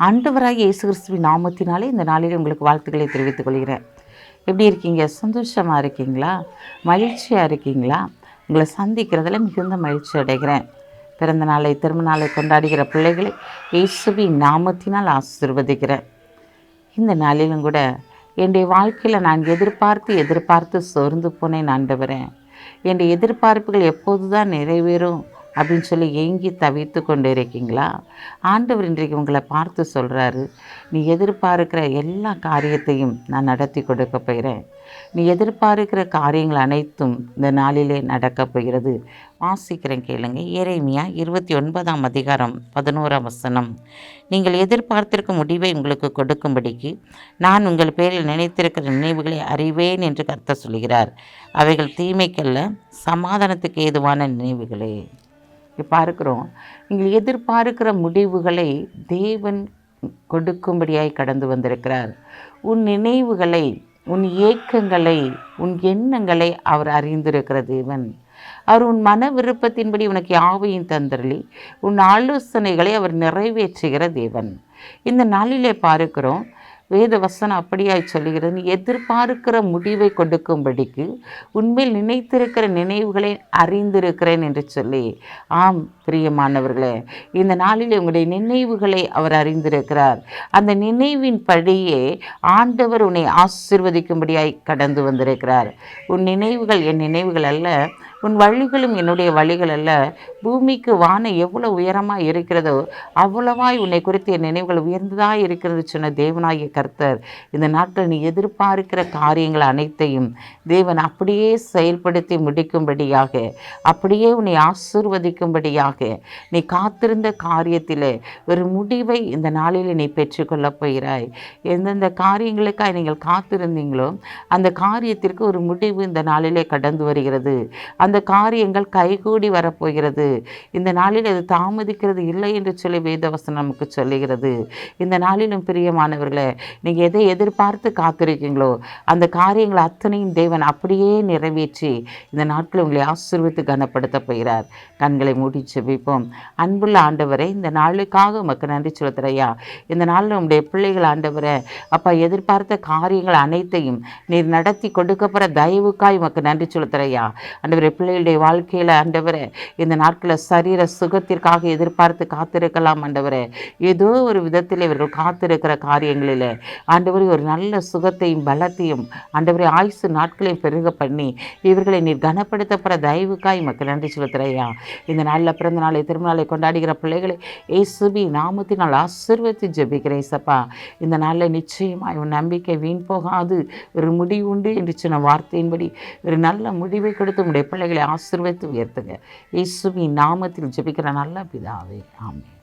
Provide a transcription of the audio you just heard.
ஆண்டவராகிய இயேசு கிறிஸ்துவின் நாமத்தினாலே இந்த நாளில் உங்களுக்கு வாழ்த்துக்களை தெரிவித்துக் கொள்கிறேன். எப்படி இருக்கீங்க? சந்தோஷமாக இருக்கீங்களா? மகிழ்ச்சியாக இருக்கீங்களா? உங்களை சந்திக்கிறதுல மிகுந்த மகிழ்ச்சி அடைகிறேன். பிறந்த நாளை திருமண நாளை கொண்டாடுகிற பிள்ளைகளை இயேசுவின் நாமத்தினால் ஆசீர்வதிக்கிறேன். இந்த நாளிலும் கூட என்னுடைய வாழ்க்கையில் நான் எதிர்பார்த்து சோர்ந்து போனேன் ஆண்டவரே. என்னுடைய எதிர்பார்ப்புகள் எப்போது தான் நிறைவேறும் அப்படின்னு சொல்லி ஏங்கி தவித்து கொண்டு இருக்கீங்களா? ஆண்டவர் இன்றைக்கு உங்களை பார்த்து சொல்கிறாரு, நீ எதிர்பார்க்கிற எல்லா காரியத்தையும் நான் நடத்தி கொடுக்க போகிறேன். நீ எதிர்பார்க்கிற காரியங்கள் அனைத்தும் இந்த நாளிலே நடக்கப் போகிறது. வாசிக்கிறேன் கேளுங்க. எரேமியா 29ஆம் அதிகாரம் 11ஆம் வசனம். நீங்கள் எதிர்பார்த்திருக்கும் முடிவை உங்களுக்கு கொடுக்கும்படிக்கு நான் உங்கள் பேரில் நினைத்திருக்கிற நினைவுகளை அறிவேன் என்று கர்த்தர் சொல்கிறார். அவைகள் தீமைக்கல்ல, சமாதானத்துக்கு ஏதுவான நினைவுகளே. பார்க்கிறோம், நீங்கள் எதிர்பார்க்கிற முடிவுகளை தேவன் கொடுக்கும்படியாய் கடந்து வந்திருக்கிறார். உன் நினைவுகளை, உன் ஏக்கங்களை, உன் எண்ணங்களை அவர் அறிந்திருக்கிற தேவன். அவர் உன் மன விருப்பத்தின்படி உனக்கு யாவையும் தந்தருளி உன் ஆலோசனைகளை அவர் நிறைவேற்றுகிற தேவன். இந்த நாளிலே பார்க்கிறோம், வேத வசனம் அப்படியாய் சொல்லுகிறது, நீ எதிர்பார்க்கிற முடிவை கொடுக்கும்படிக்கு உண்மையில் நினைத்திருக்கிற நினைவுகளை அறிந்திருக்கிறேன் என்று சொல்லி. ஆம் பிரியமானவர்களே, இந்த நாளில் உங்களுடைய நினைவுகளை அவர் அறிந்திருக்கிறார். அந்த நினைவின் படியே ஆண்டவர் உன்னை ஆசீர்வதிக்கும்படியாய் கடந்து வந்திருக்கிறார். உன் நினைவுகள் என் நினைவுகள் அல்ல, உன் வழிகளும் என்னுடைய வழிகள் அல்ல. பூமிக்கு வானம் எவ்வளோ உயரமாக இருக்கிறதோ அவ்வளவாய் உன்னை குறித்து என் நினைவுகள் உயர்ந்ததாக இருக்கிறது சொன்ன தேவனாகிய கர்த்தர் இந்த நாட்கள் நீ எதிர்பார்க்கிற காரியங்கள் அனைத்தையும் தேவன் அப்படியே செயல்படுத்தி முடிக்கும்படியாக, அப்படியே உன்னை ஆசீர்வதிக்கும்படியாக, நீ காத்திருந்த காரியத்தில் ஒரு முடிவை இந்த நாளில் நீ பெற்றுக்கொள்ளப் போகிறாய். எந்தெந்த காரியங்களுக்காக நீங்கள் காத்திருந்தீங்களோ அந்த காரியத்திற்கு ஒரு முடிவு இந்த நாளிலே கடந்து வருகிறது. அந்த காரியங்கள் கைகூடி வரப்போகிறது. இந்த நாளில் அது தாமதிக்கிறது இல்லை என்று சொல்லி வேதவசனம் நமக்கு சொல்லுகிறது. இந்த நாளிலும் பிரியமானவர்களே, நீங்கள் எதை எதிர்பார்த்து காத்திருக்கீங்களோ அந்த காரியங்கள் அத்தனையும் தேவன் அப்படியே நிறைவேற்றி இந்த நாட்களை உங்களை ஆசீர்வதித்து கனப்படுத்த போகிறார். கண்களை மூடி ஜெபிப்போம். அன்புள்ள ஆண்டவரே, இந்த நாளுக்காக உமக்கு நன்றி செலுத்துறையா. இந்த நாளில் உங்களுடைய பிள்ளைகள் ஆண்டவரே, அப்பா எதிர்பார்த்த காரியங்கள் அனைத்தையும் நீர் நடத்தி கொடுக்கப்படுற தயவுக்காய் உமக்கு நன்றி செலுத்துறையா. ஆண்டவரே, பிள்ளைகளுடைய வாழ்க்கையில் ஆண்டவரே இந்த நாட்களில் சரீர சுகத்திற்காக எதிர்பார்த்து காத்திருக்கலாம் ஆண்டவரே. ஏதோ ஒரு விதத்தில் இவர்கள் காத்திருக்கிற காரியங்களில் ஆண்டவரே ஒரு நல்ல சுகத்தையும் பலத்தையும் ஆண்டவரே ஆயுசு நாட்களையும் பெருக பண்ணி இவர்களை நீர் கனப்படுத்தப்படுற தயவுக்காய் மக்கள் நன்றி செலுத்துறையா. இந்த நாளில் பிறந்த நாளை திருமண நாளை கொண்டாடுகிற பிள்ளைகளை இயேசுவி நாமத்தினால் ஆசீர்வதித்து ஜெபிக்கிறேன் சப்பா. இந்த நாளில் நிச்சயமாக உன் நம்பிக்கை வீண் போகாது, ஒரு முடிவு உண்டு என்று சொன்ன வார்த்தையின்படி ஒரு நல்ல முடிவை கொடுத்து உடைய பிள்ளைகளை ஆசீர்வதித்து உயர்த்துங்க. இயேசுவின் நாமத்தில் ஜெபிக்கிற நல்ல பிதாவே, ஆமென்.